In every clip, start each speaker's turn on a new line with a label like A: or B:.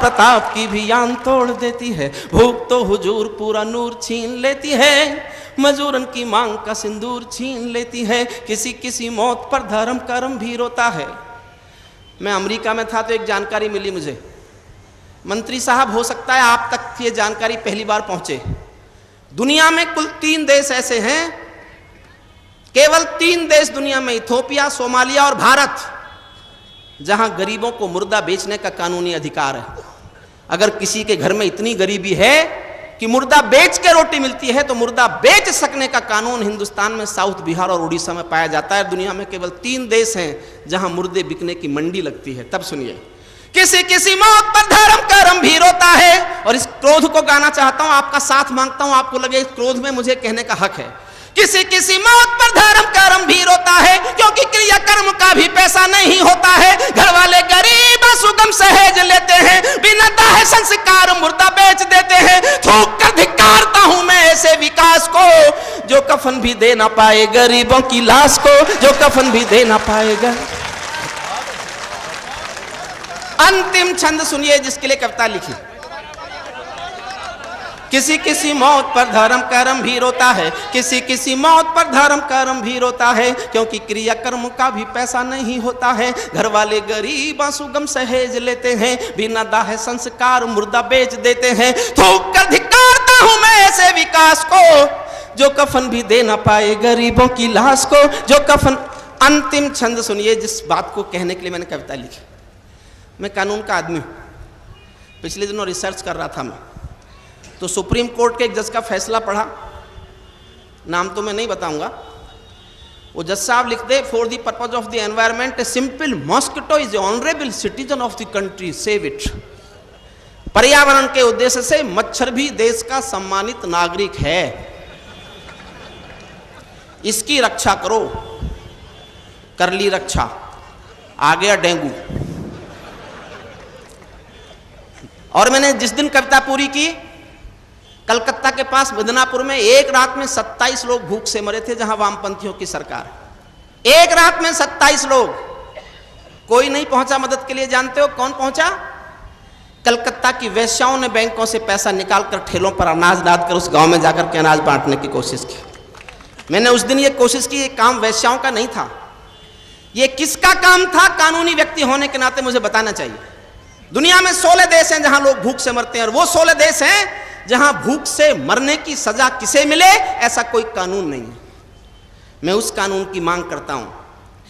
A: प्रताप की भी आन तोड़ देती है। भूख तो हुजूर पूरा नूर छीन लेती है, मजूरन की मांग का सिंदूर छीन लेती है। किसी किसी मौत पर धर्म कर्म भी रोता है। मैं अमेरिका में था तो एक जानकारी मिली मुझे, मंत्री साहब हो सकता है आप तक ये जानकारी पहली बार पहुंचे, दुनिया में कुल 3 देश ऐसे हैं, केवल 3 देश दुनिया में, इथोपिया, सोमालिया और भारत, जहां गरीबों को मुर्दा बेचने का कानूनी अधिकार है। अगर किसी के घर में इतनी गरीबी है कि मुर्दा बेच के रोटी मिलती है, तो मुर्दा बेच सकने का कानून हिंदुस्तान में साउथ बिहार और उड़ीसा में पाया जाता है। दुनिया में केवल 3 देश हैं जहां मुर्दे बिकने की मंडी लगती है। तब सुनिए, किसी किसी मौत पर धर्म कर्म भी रोता है। और इस क्रोध को गाना चाहता हूं, आपका साथ मांगता हूं, आपको लगे इस क्रोध में मुझे कहने का हक है। किसी किसी मौत पर धर्म कर्म भी रोता है, क्योंकि क्रिया कर्म का भी पैसा नहीं होता है। घर वाले गरीब सुगम सहेज लेते हैं, बिना दाहे संस्कार मुर्दा बेच देते हैं। थूक कर धिक्कारता हूं मैं ऐसे विकास को, जो कफन भी दे ना पाए गरीबों की लाश को, जो कफन भी दे ना पाएगा। अंतिम छंद सुनिए जिसके लिए कविता लिखी। किसी किसी मौत पर धर्म कर्म भी रोता है, किसी किसी मौत पर धर्म कर्म भी रोता है, क्योंकि क्रिया कर्म का भी पैसा नहीं होता है। घर वाले गरीब सुगम सहेज लेते हैं, बिना दाहे संस्कार मुर्दा बेच देते हैं। थूक कर धिक्कारता हूं मैं ऐसे विकास को, जो कफन भी दे ना पाए गरीबों की लाश को, जो कफन। अंतिम छंद सुनिए जिस बात को कहने के लिए मैंने कविता लिखी। मैं कानून का आदमी हूं, पिछले दिनों रिसर्च कर रहा था मैं, तो सुप्रीम कोर्ट के एक जज का फैसला पढ़ा, नाम तो मैं नहीं बताऊंगा। वो जज साहब लिखते, for the purpose of the environment a simple mosquito is honourable citizen of the country, save it. पर्यावरण के उद्देश्य से मच्छर भी देश का सम्मानित नागरिक है, इसकी रक्षा करो। कर ली रक्षा, आ गया डेंगू। और मैंने जिस दिन कविता पूरी की, कलकत्ता के पास मिदनापुर में एक रात में 27 लोग भूख से मरे थे, जहां वामपंथियों की सरकार। एक रात में 27 लोग, कोई नहीं पहुंचा मदद के लिए। जानते हो कौन पहुंचा? कलकत्ता की वेश्याओं ने बैंकों से पैसा निकालकर ठेलों पर अनाज लाद कर उस गांव में जाकर के अनाज बांटने की कोशिश की। मैंने उस दिन ये कोशिश की, ये काम वेश्याओं का नहीं था। ये किसका काम था? कानूनी व्यक्ति होने के नाते मुझे बताना चाहिए। दुनिया में 16 देश हैं जहां लोग भूख से मरते हैं, और वो 16 देश हैं जहां भूख से मरने की सजा किसे मिले ऐसा कोई कानून नहीं है। मैं उस कानून की मांग करता हूं,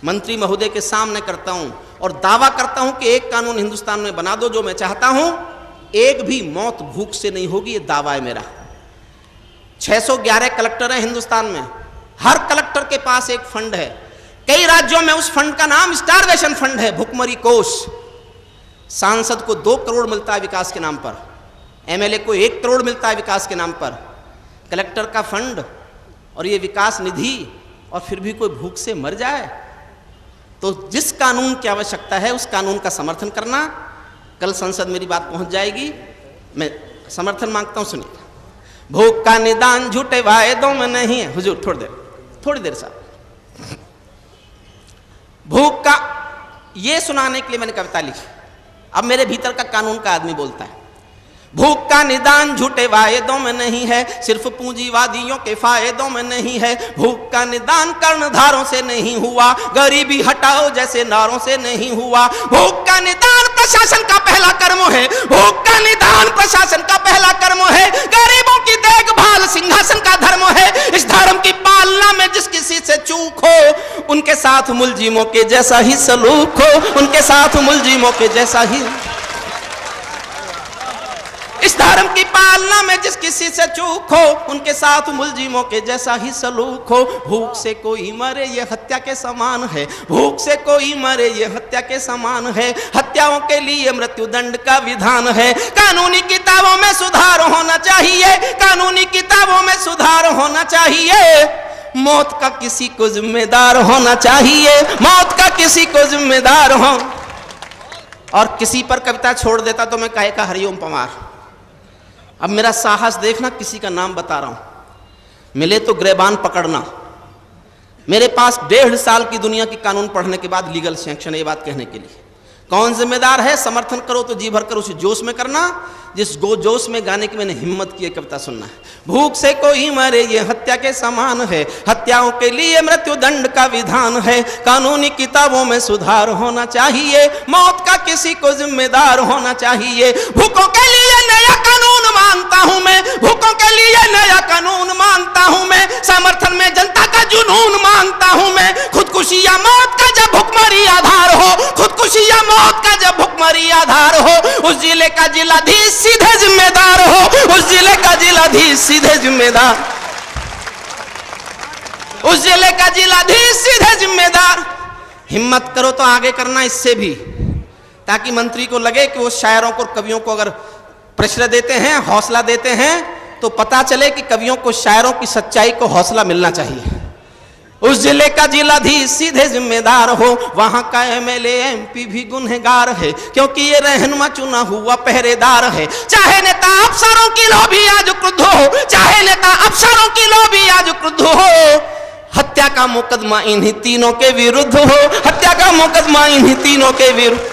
A: मंत्री महोदय के सामने करता हूं, और दावा करता हूं कि एक कानून हिंदुस्तान में बना दो जो मैं चाहता हूं, एक भी मौत भूख से नहीं होगी। ये दावा है मेरा। 611 कलेक्टर हैं हिंदुस्तान में, हर कलेक्टर के पास एक फंड है। कई राज्यों में उस फंड का नाम स्टारवेशन फंड है, भुखमरी कोष। सांसद को 2 करोड़ मिलता है विकास के नाम पर, एमएलए को 1 करोड़ मिलता है विकास के नाम पर। कलेक्टर का फंड और ये विकास निधि, और फिर भी कोई भूख से मर जाए। तो जिस कानून की आवश्यकता है उस कानून का समर्थन करना। कल संसद मेरी बात पहुंच जाएगी, मैं समर्थन मांगता हूं। सुनिए, भूख का निदान झूठे वायदों में नहीं है। हुजूर थोड़ी देर साहब, भूख का ये सुनाने के लिए मैंने कविता लिखी। अब मेरे भीतर का कानून का आदमी बोलता है, भूख का निदान झूठे वायदों में नहीं है, सिर्फ पूंजीवादियों के फायदों में नहीं है। भूख का निदान कर्णधारों से नहीं हुआ, गरीबी हटाओ जैसे नारों से नहीं हुआ। भूख का निदान प्रशासन का पहला कर्म है, भूख का निदान प्रशासन का पहला कर्म है। गरीबों की देखभाल सिंहासन का धर्म है। इस धर्म की पालना में जिस किसी से चूक हो, उनके साथ मुलजिमों के जैसा ही सलूक हो, उनके साथ मुलजिमों के जैसा ही। इस धर्म की पालना में जिस किसी से चूक हो, उनके साथ मुलजिमों के जैसा ही सलूक हो। भूख से कोई मरे ये हत्या के समान है, भूख से कोई मरे ये हत्या के समान है। हत्याओं के लिए मृत्युदंड का विधान है। कानूनी किताबों में सुधार होना चाहिए, कानूनी किताबों में सुधार होना चाहिए। मौत का किसी को जिम्मेदार होना चाहिए, मौत का किसी को जिम्मेदार हो। और किसी पर कविता छोड़ देता तो मैं कहे का हरिओम पवार। अब मेरा साहस देखना, किसी का नाम बता रहा हूं। मिले तो ग्रेबान पकड़ना। मेरे पास 1.5 साल की दुनिया की कानून पढ़ने के बाद लीगल सैंक्शन है ये बात कहने के लिए। कौन जिम्मेदार है? समर्थन करो तो जी भर कर उसी जोश में करना जिस जोश में गाने की मैंने हिम्मत की कविता सुनना है। भूख से कोई मरे ये हत्या के समान है, हत्याओं के लिए मृत्यु दंड का विधान है, कानूनी किताबों में सुधार होना चाहिए, मौत का किसी को जिम्मेदार होना चाहिए। भूखों के लिए नया कानून मानता हूं मैं, भूखों के लिए नया कानून मानता हूं मैं, समर्थन में जनता का जुनून मानता हूं मैं। खुदकुशी या मौत का जब भुखमरी आधार हो, खुदकुशी या मौत का जब भुखमरी आधार हो, उस जिले का जिलाधीश सीधे जिम्मेदार हो, उस जिले का जिलाधीश सीधे जिम्मेदार, उस जिले का जिलाधीश सीधे जिम्मेदार। हिम्मत करो तो आगे करना इससे भी, ताकि मंत्री को लगे कि वो शायरों को कवियों को अगर प्रेशर देते हैं, हौसला देते हैं, तो पता चले कि कवियों को शायरों की सच्चाई को हौसला मिलना चाहिए। उस जिले का जिलाधीश सीधे जिम्मेदार हो, वहां का एमएलए एमपी भी गुनहगार है, क्योंकि ये रहनुमा चुना हुआ पहरेदार है। चाहे नेता अफसरों की लोभी आज क्रुद्ध हो, चाहे नेता अफसरों की लोभी आज क्रुद्ध हो, हत्या का मुकदमा इन्हीं तीनों के विरुद्ध हो, हत्या का मुकदमा इन्हीं तीनों के विरुद्ध,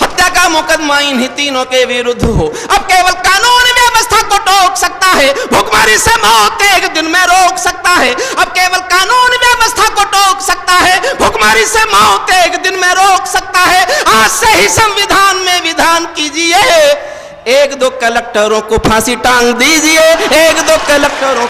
A: हत्या का मुकदमा इन्हीं तीनों के विरुद्ध हो। अब केवल कानून व्यवस्था को टोक सकता है, भुखमरी से मौत एक दिन में रोक सकता है। अब केवल कानून व्यवस्था को टोक सकता है, भुखमरी से मौत एक दिन में रोक सकता है। आज से ही संविधान में विधान कीजिए, एक दो कलेक्टरों को फांसी टांग दीजिए, एक दो कलेक्टरों